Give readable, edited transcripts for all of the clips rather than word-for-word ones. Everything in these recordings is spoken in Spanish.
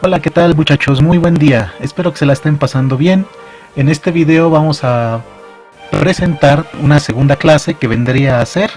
Hola, ¿qué tal muchachos? Muy buen día. Espero que se la estén pasando bien. En este video vamos a presentar una segunda clase que vendría a ser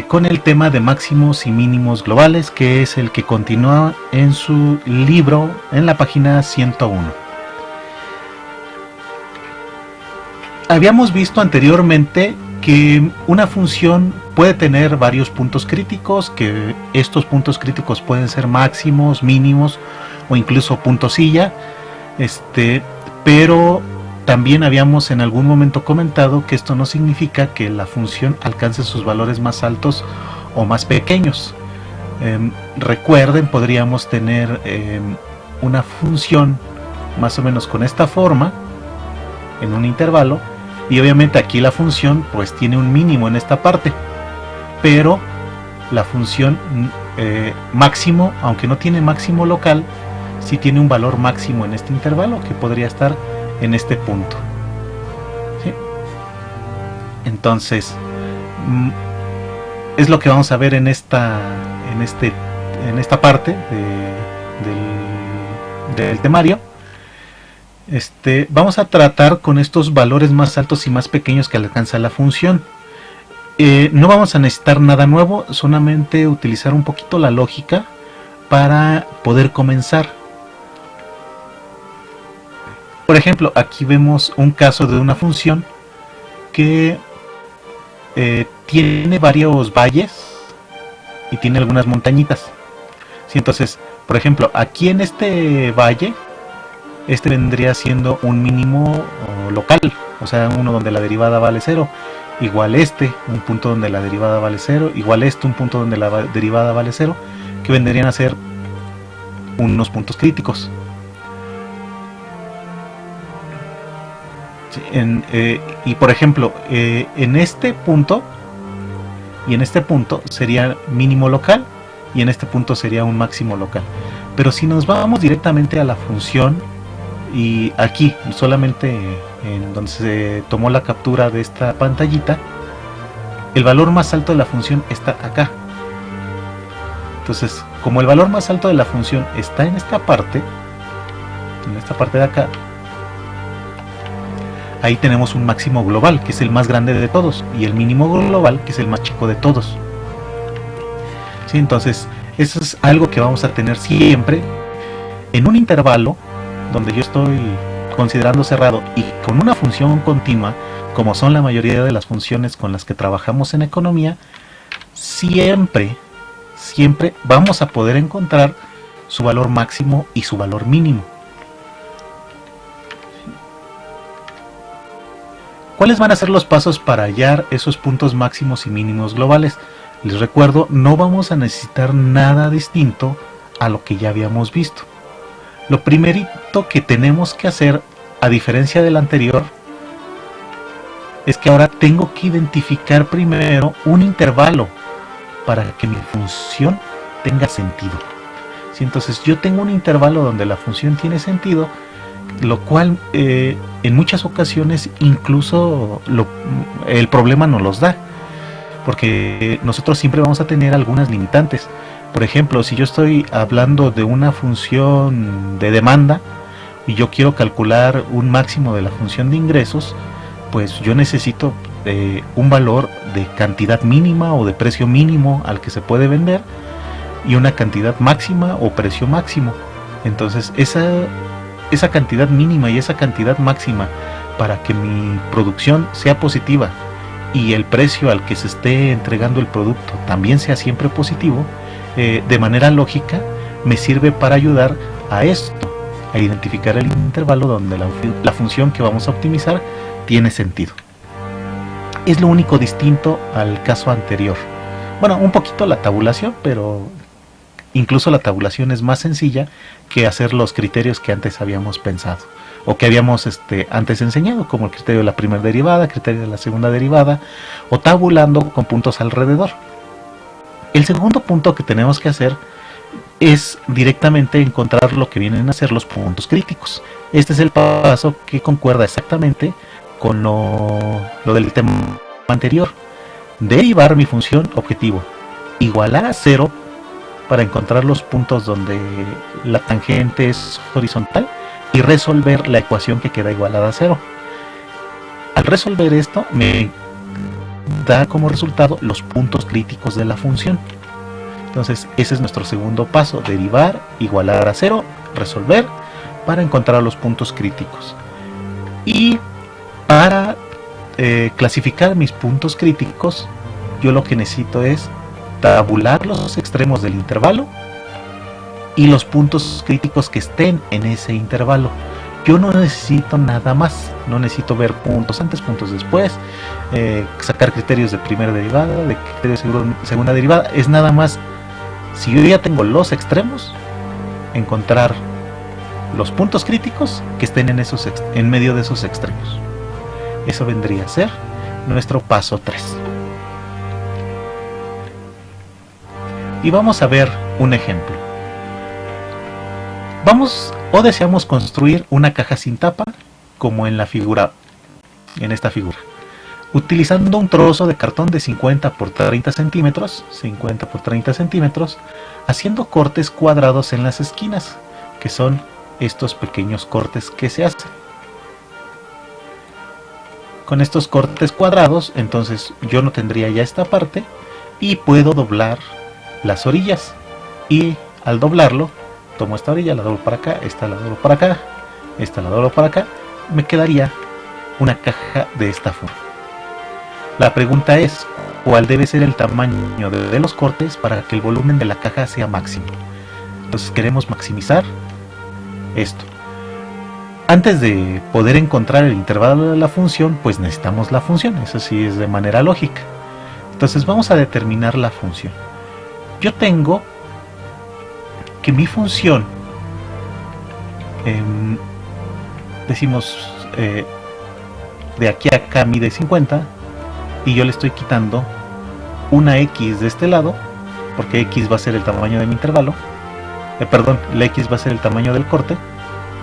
con el tema de máximos y mínimos globales, que es el que continúa en su libro en la página 101. Habíamos visto anteriormente que una función puede tener varios puntos críticos, que estos puntos críticos pueden ser máximos, mínimos o incluso puntosilla, pero también habíamos en algún momento comentado que esto no significa que la función alcance sus valores más altos o más pequeños. Recuerden, podríamos tener una función más o menos con esta forma en un intervalo, y obviamente aquí la función pues tiene un mínimo en esta parte, pero la función máximo, aunque no tiene máximo local, sí tiene un valor máximo en este intervalo que podría estar en este punto, ¿sí? Entonces es lo que vamos a ver en esta parte del temario. Vamos a tratar con estos valores más altos y más pequeños que alcanza la función. No vamos a necesitar nada nuevo, solamente utilizar un poquito la lógica para poder comenzar. Por ejemplo, aquí vemos un caso de una función que tiene varios valles y tiene algunas montañitas. ¿Sí? Entonces, por ejemplo, aquí en este valle, vendría siendo un mínimo local, o sea, uno donde la derivada vale 0, igual un punto donde la derivada vale 0, igual un punto donde la derivada vale 0, que vendrían a ser unos puntos críticos. Y por ejemplo, en este punto y en este punto sería mínimo local, y en este punto sería un máximo local. Pero si nos vamos directamente a la función, y aquí solamente en donde se tomó la captura de esta pantallita, el valor más alto de la función está acá. Entonces, como el valor más alto de la función está en esta parte de acá, ahí tenemos un máximo global, que es el más grande de todos, y el mínimo global, que es el más chico de todos. ¿Sí? Entonces, eso es algo que vamos a tener siempre en un intervalo donde yo estoy considerando cerrado y con una función continua, como son la mayoría de las funciones con las que trabajamos en economía. Siempre vamos a poder encontrar su valor máximo y su valor mínimo. ¿Cuáles van a ser los pasos para hallar esos puntos máximos y mínimos globales? Les recuerdo, no vamos a necesitar nada distinto a lo que ya habíamos visto. Lo primerito que tenemos que hacer, a diferencia del anterior, es que ahora tengo que identificar primero un intervalo para que mi función tenga sentido. ¿Sí? Entonces yo tengo un intervalo donde la función tiene sentido, lo cual en muchas ocasiones incluso el problema nos los da, porque nosotros siempre vamos a tener algunas limitantes. Por ejemplo, si yo estoy hablando de una función de demanda y yo quiero calcular un máximo de la función de ingresos, pues yo necesito un valor de cantidad mínima o de precio mínimo al que se puede vender, y una cantidad máxima o precio máximo. Entonces esa cantidad mínima y esa cantidad máxima, para que mi producción sea positiva y el precio al que se esté entregando el producto también sea siempre positivo, de manera lógica me sirve para ayudar a esto, a identificar el intervalo donde la función que vamos a optimizar tiene sentido. Es lo único distinto al caso anterior. Bueno, un poquito la tabulación, pero incluso la tabulación es más sencilla que hacer los criterios que antes habíamos pensado, o que habíamos antes enseñado, como el criterio de la primera derivada, criterio de la segunda derivada, o tabulando con puntos alrededor. El segundo punto que tenemos que hacer es directamente encontrar lo que vienen a ser los puntos críticos. Este es el paso que concuerda exactamente con lo del tema anterior. Derivar mi función objetivo igual a 0 para encontrar los puntos donde la tangente es horizontal y resolver la ecuación que queda igualada a 0. Al resolver esto me da como resultado los puntos críticos de la función. Entonces ese es nuestro segundo paso: derivar, igualar a 0, resolver para encontrar los puntos críticos. Y para clasificar mis puntos críticos, yo lo que necesito es tabular los extremos del intervalo y los puntos críticos que estén en ese intervalo. Yo no necesito nada más, no necesito ver puntos antes, puntos después, sacar criterios de primera derivada, de criterios de segunda derivada. Es nada más, si yo ya tengo los extremos, encontrar los puntos críticos que estén en medio de esos extremos. Eso vendría a ser nuestro paso 3. Y vamos a ver un ejemplo. Deseamos construir una caja sin tapa, como en la figura, en esta figura, utilizando un trozo de cartón de 50 por 30 centímetros, haciendo cortes cuadrados en las esquinas, que son estos pequeños cortes que se hacen. Con estos cortes cuadrados, entonces yo no tendría ya esta parte y puedo doblar las orillas, y al doblarlo tomo esta orilla, la doblo para acá, esta la doblo para acá, esta la doblo para acá, me quedaría una caja de esta forma. La pregunta es, ¿cuál debe ser el tamaño de los cortes para que el volumen de la caja sea máximo? Entonces queremos maximizar esto. Antes de poder encontrar el intervalo de la función, pues necesitamos la función, eso sí es de manera lógica. Entonces vamos a determinar la función. Yo tengo que mi función, decimos, de aquí a acá mide 50, y yo le estoy quitando una x de este lado, porque x va a ser el tamaño de mi intervalo, la x va a ser el tamaño del corte.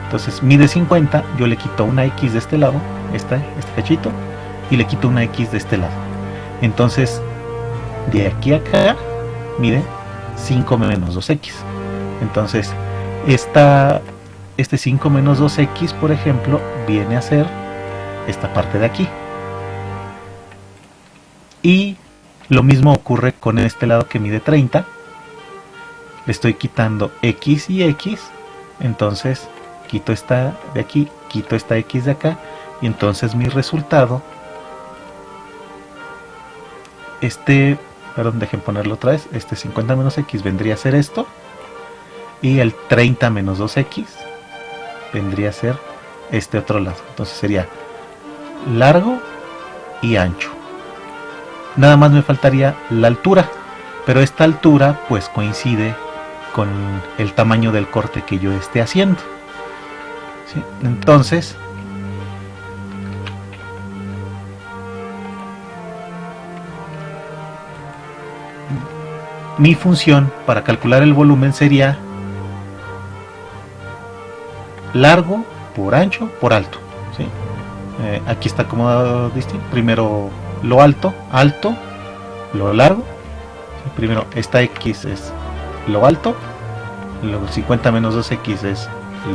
Entonces mide 50, yo le quito una x de este lado, este cachito, y le quito una x de este lado. Entonces de aquí a acá mide 5 menos 2x. Entonces este 5 menos 2x, por ejemplo, viene a ser esta parte de aquí. Y lo mismo ocurre con este lado que mide 30. Le estoy quitando x y x, entonces quito esta de aquí, quito esta x de acá, y entonces mi resultado, dejen ponerlo otra vez, 50 menos x vendría a ser esto, y el 30 menos 2x vendría a ser este otro lado. Entonces sería largo y ancho. Nada más me faltaría la altura, pero esta altura pues coincide con el tamaño del corte que yo esté haciendo. ¿Sí? Entonces mi función para calcular el volumen sería largo por ancho por alto. ¿Sí? Aquí está acomodado distinto. Primero lo alto, lo largo. ¿Sí? Primero esta x es lo alto, luego 50 menos 2x es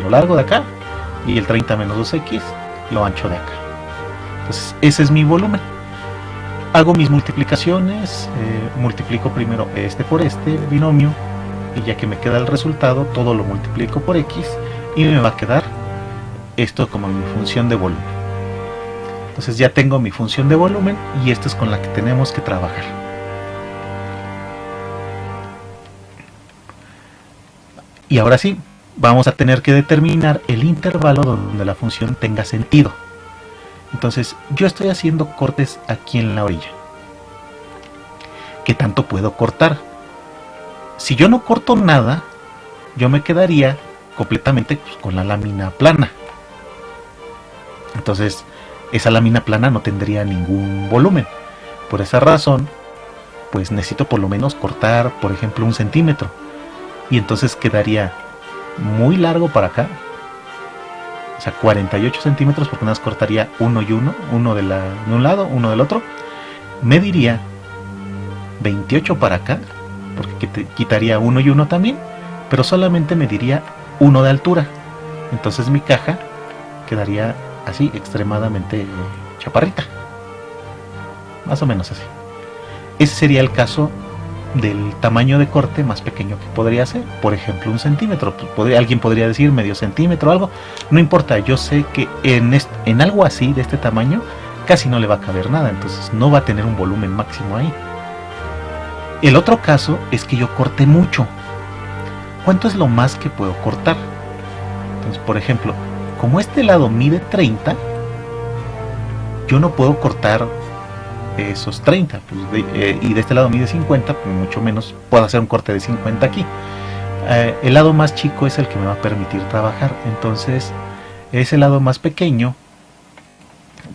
lo largo de acá, y el 30 menos 2x lo ancho de acá. Entonces ese es mi volumen. Hago mis multiplicaciones, multiplico primero este por este binomio, y ya que me queda el resultado, todo lo multiplico por x y me va a quedar esto como mi función de volumen. Entonces ya tengo mi función de volumen, y esta es con la que tenemos que trabajar. Y ahora sí, vamos a tener que determinar el intervalo donde la función tenga sentido. Entonces yo estoy haciendo cortes aquí en la orilla. ¿Qué tanto puedo cortar? Si yo no corto nada, yo me quedaría completamente con la lámina plana. Entonces esa lámina plana no tendría ningún volumen. Por esa razón, pues necesito por lo menos cortar, por ejemplo, 1 centímetro. Y entonces quedaría muy largo para acá. O sea, 48 centímetros, porque nada más cortaría uno y uno de un lado, uno del otro. Mediría 28 para acá porque quitaría 1 y 1 también, pero solamente mediría 1 de altura. Entonces mi caja quedaría así, extremadamente chaparrita, más o menos así. Ese sería el caso del tamaño de corte más pequeño que podría ser, por ejemplo 1 centímetro. Alguien podría decir medio centímetro o algo, no importa. Yo sé que en algo así de este tamaño casi no le va a caber nada, entonces no va a tener un volumen máximo ahí. El otro caso es que yo corte mucho. ¿Cuánto es lo más que puedo cortar? Entonces, por ejemplo, como este lado mide 30, yo no puedo cortar esos 30, pues y de este lado mide 50, pues mucho menos puedo hacer un corte de 50 aquí. El lado más chico es el que me va a permitir trabajar, entonces ese lado más pequeño,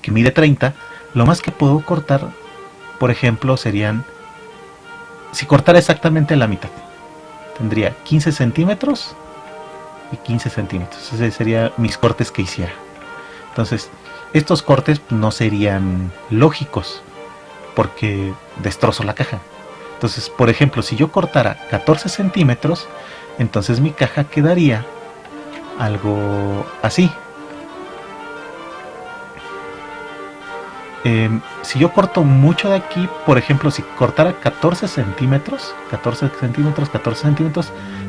que mide 30, lo más que puedo cortar, por ejemplo, serían, si cortara exactamente la mitad, tendría 15 centímetros y 15 centímetros. Ese serían mis cortes que hiciera. Entonces, estos cortes no serían lógicos, porque destrozo la caja. Entonces, por ejemplo, si yo cortara 14 centímetros, entonces mi caja quedaría algo así. Si yo corto mucho de aquí, por ejemplo, si cortara 14 centímetros,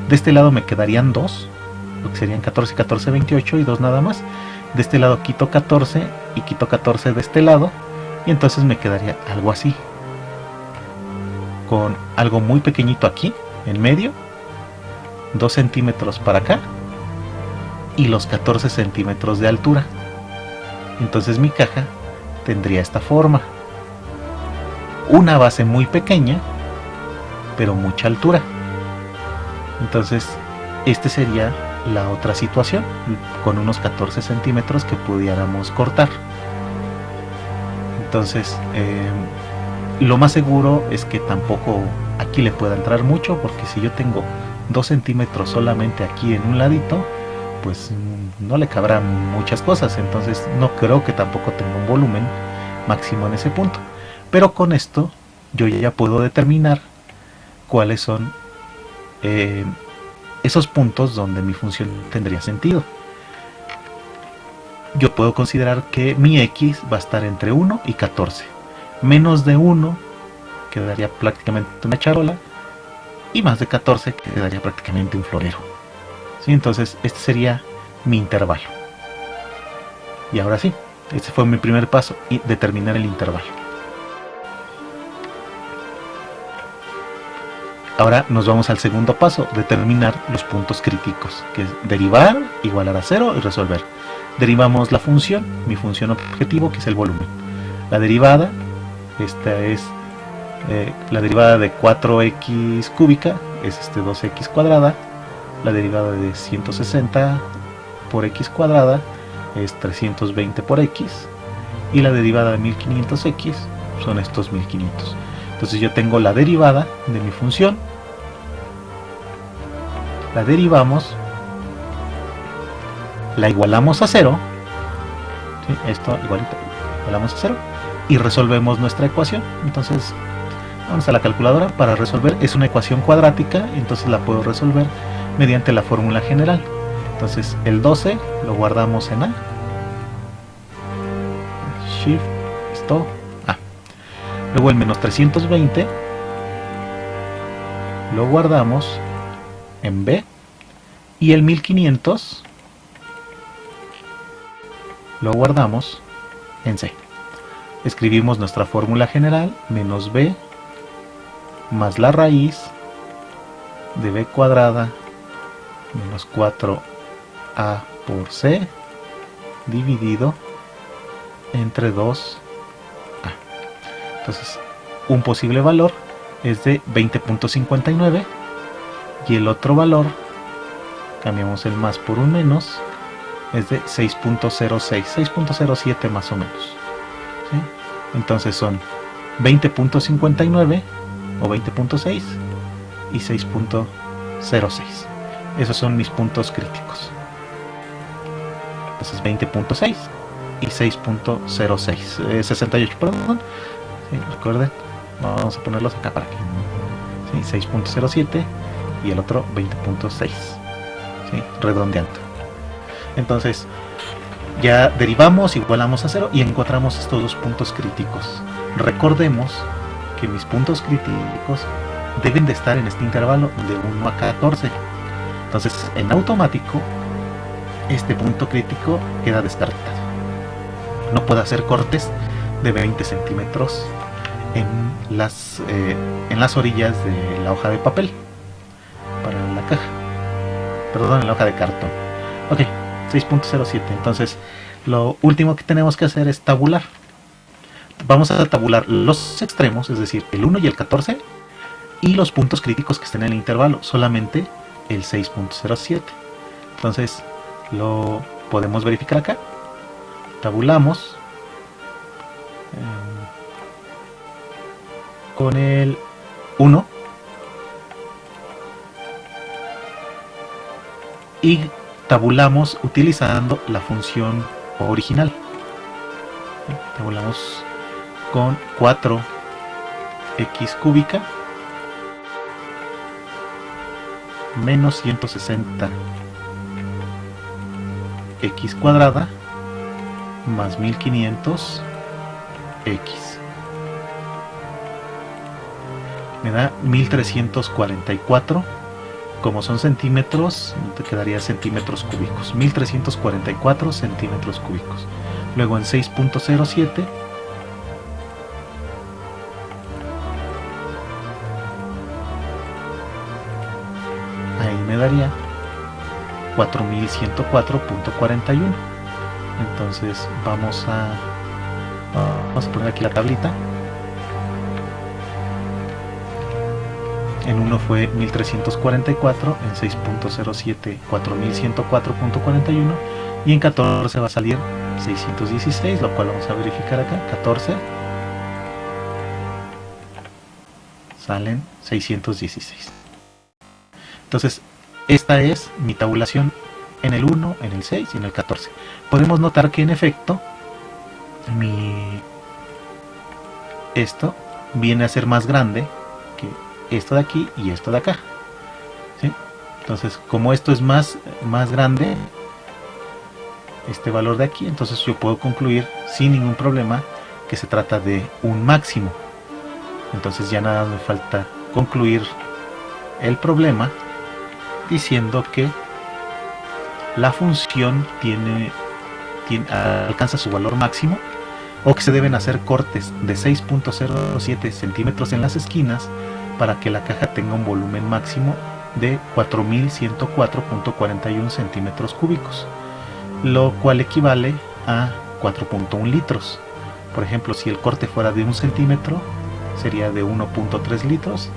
de este lado me quedarían 2, lo que serían 14 y 14, 28 y 2 nada más. De este lado quito 14 y quito 14 de este lado, y entonces me quedaría algo así, con algo muy pequeñito aquí en medio, 2 centímetros para acá y los 14 centímetros de altura. Entonces mi caja tendría esta forma, una base muy pequeña pero mucha altura. Entonces este sería la otra situación, con unos 14 centímetros que pudiéramos cortar. Entonces lo más seguro es que tampoco aquí le pueda entrar mucho, porque si yo tengo 2 centímetros solamente aquí en un ladito, pues no le cabrán muchas cosas. Entonces no creo que tampoco tenga un volumen máximo en ese punto, pero con esto yo ya puedo determinar cuáles son esos puntos donde mi función tendría sentido. Yo puedo considerar que mi X va a estar entre 1 y 14. Menos de 1 quedaría prácticamente una charola, y más de 14 quedaría prácticamente un florero. ¿Sí? Entonces este sería mi intervalo. Y ahora sí, este fue mi primer paso, y determinar el intervalo. Ahora nos vamos al segundo paso, determinar los puntos críticos, que es derivar, igualar a 0 y resolver. Derivamos la función, mi función objetivo, que es el volumen. La derivada, esta es la derivada de 4x cúbica, es 2x cuadrada. La derivada de 160 por x cuadrada es 320 por x. Y la derivada de 1500x son estos 1500. Entonces yo tengo la derivada de mi función, la derivamos, la igualamos a 0, ¿sí? Esto igualito, igualamos a 0 y resolvemos nuestra ecuación. Entonces vamos a la calculadora para resolver. Es una ecuación cuadrática, entonces la puedo resolver mediante la fórmula general. Entonces el 12 lo guardamos en A, Shift, esto, A. Luego el menos 320 lo guardamos en B, y el 1500 lo guardamos en C. Escribimos nuestra fórmula general, menos B más la raíz de B cuadrada menos 4A por C dividido entre 2A. Entonces un posible valor es de 20.59 y el otro valor, cambiamos el más por un menos, es de 6.06, 6.07 más o menos, ¿sí? Entonces son 20.59 o 20.6 y 6.06. Esos son mis puntos críticos. Entonces 20.6 y 6.06, 68, perdón. Sí, recuerden, vamos a ponerlos acá para que ¿sí? 6.07 y el otro 20.6, ¿sí? Redondeando. Entonces ya derivamos, igualamos a 0 y encontramos estos dos puntos críticos. Recordemos que mis puntos críticos deben de estar en este intervalo de 1 a 14. Entonces en automático este punto crítico queda descartado. No puedo hacer cortes de 20 centímetros en las orillas de la hoja de papel para la caja, perdón, en la hoja de cartón. Ok, 6.07. Entonces lo último que tenemos que hacer es tabular. Vamos a tabular los extremos, es decir, el 1 y el 14, y los puntos críticos que estén en el intervalo, solamente el 6.07. Entonces lo podemos verificar acá. Tabulamos con el 1 y tabulamos utilizando la función original. Tabulamos con 4x cúbica menos 160 x cuadrada más 1500 x me da 1344. Como son centímetros, te quedaría centímetros cúbicos. 1344 centímetros cúbicos. Luego en 6.07 ahí me daría 4104.41. Entonces vamos a poner aquí la tablita. En 1 fue 1344, en 6.07 4104.41 y en 14 va a salir 616, lo cual vamos a verificar acá. 14 salen 616. Entonces esta es mi tabulación en el 1, en el 6 y en el 14. Podemos notar que en efecto esto viene a ser más grande que esto de aquí y esto de acá, ¿sí? Entonces como esto es más grande, este valor de aquí, entonces yo puedo concluir sin ningún problema que se trata de un máximo. Entonces ya nada me falta concluir el problema diciendo que la función alcanza su valor máximo, o que se deben hacer cortes de 6.07 centímetros en las esquinas para que la caja tenga un volumen máximo de 4104.41 centímetros cúbicos, lo cual equivale a 4.1 litros. Por ejemplo, si el corte fuera de 1 centímetro sería de 1.3 litros,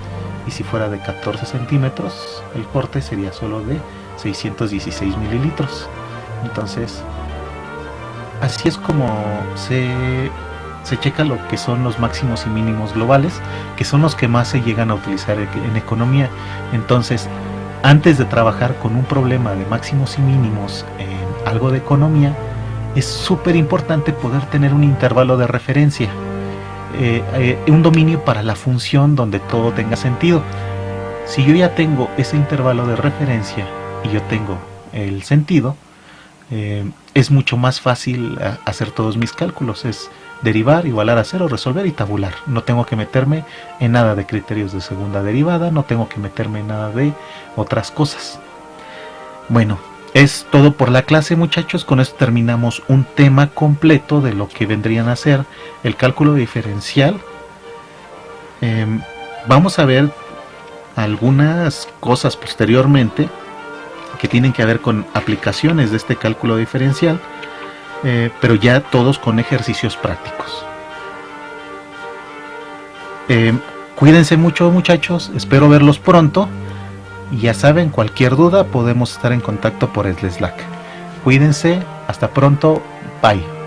y si fuera de 14 centímetros el corte sería solo de 616 mililitros. Entonces así es como se checa lo que son los máximos y mínimos globales, que son los que más se llegan a utilizar en economía. Entonces, antes de trabajar con un problema de máximos y mínimos en algo de economía, es súper importante poder tener un intervalo de referencia, un dominio para la función donde todo tenga sentido. Si yo ya tengo ese intervalo de referencia y yo tengo el sentido, es mucho más fácil hacer todos mis cálculos. Es derivar, igualar a 0, resolver y tabular. No tengo que meterme en nada de criterios de segunda derivada, no tengo que meterme en nada de otras cosas. Bueno, es todo por la clase, muchachos. Con esto terminamos un tema completo de lo que vendrían a ser el cálculo diferencial. Vamos a ver algunas cosas posteriormente que tienen que ver con aplicaciones de este cálculo diferencial, pero ya todos con ejercicios prácticos. Cuídense mucho, muchachos, espero verlos pronto, y ya saben, cualquier duda podemos estar en contacto por el Slack. Cuídense, hasta pronto, bye.